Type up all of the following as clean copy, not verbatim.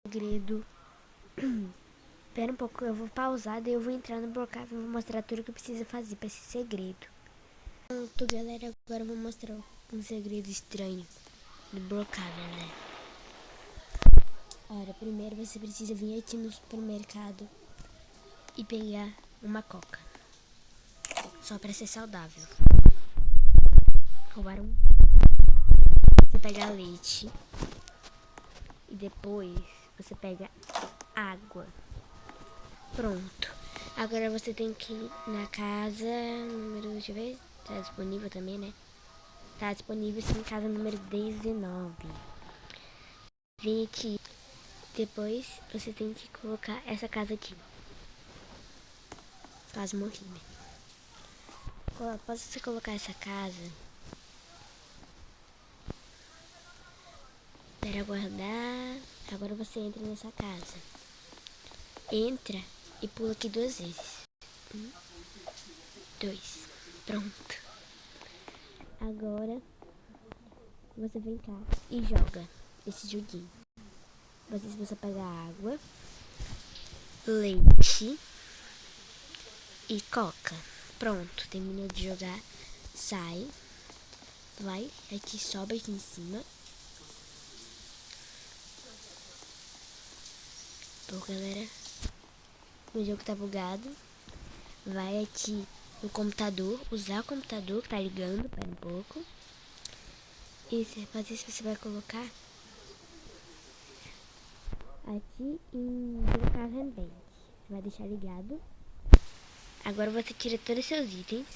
Segredo. Espera um pouco, eu vou pausar, daí eu vou entrar no Brocava e vou mostrar tudo que eu preciso fazer pra esse segredo. Pronto, galera, agora eu vou mostrar um segredo estranho do Brocava, né? Ora, primeiro você precisa vir aqui no supermercado e pegar uma coca. Só pra ser saudável. Roubaram. Você pega leite e depois você pega água. Pronto. Agora você tem que ir na casa número, deixa eu ver, tá disponível também, né? Tá disponível sim, casa número 19. Vem aqui. Depois você tem que colocar essa casa aqui. Quase morri, né? Após você colocar essa casa, espera aguardar. Agora você entra nessa casa. Entra e pula aqui 2 vezes. 1, 2. Pronto. Agora você vem cá e joga esse joguinho. Você pega água, leite e coca. Pronto, terminou de jogar, sai, vai, aqui sobe aqui em cima. Pô, galera, o jogo tá bugado. Vai aqui no computador, usar o computador que tá ligando, pera um pouco. E fazer isso, você vai colocar aqui em Brocava Ambiente. Você vai deixar ligado. Agora você tira todos os seus itens.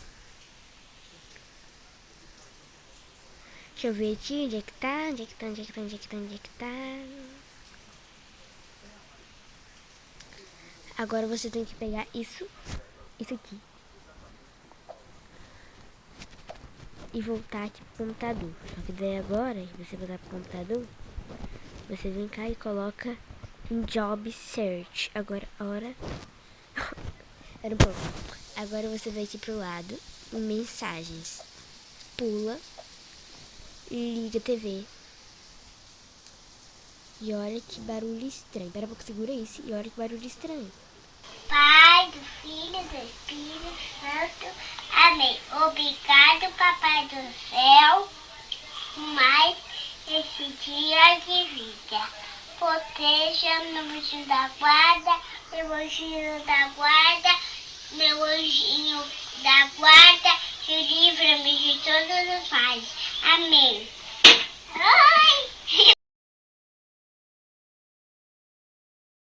Deixa eu ver aqui onde é que tá, onde é que tá, onde é que tá, onde é que tá, onde é que tá. Agora você tem que pegar isso aqui. E voltar aqui pro computador. Só que daí agora, você voltar pro computador, você vem cá e coloca em Job Search. Agora, era um pouco. Agora você vai aqui pro lado, em mensagens. Pula e liga a TV. E olha que barulho estranho. Pera um pouco, segura isso e olha que barulho estranho. Pai, do Filho, do Espírito Santo. Amém. Obrigado, Papai do Céu, por mais esse dia de vida. Proteja meu anjinho da guarda, meu anjinho da guarda, meu anjinho da guarda, e livra-me de todos os males. Amém. Ai!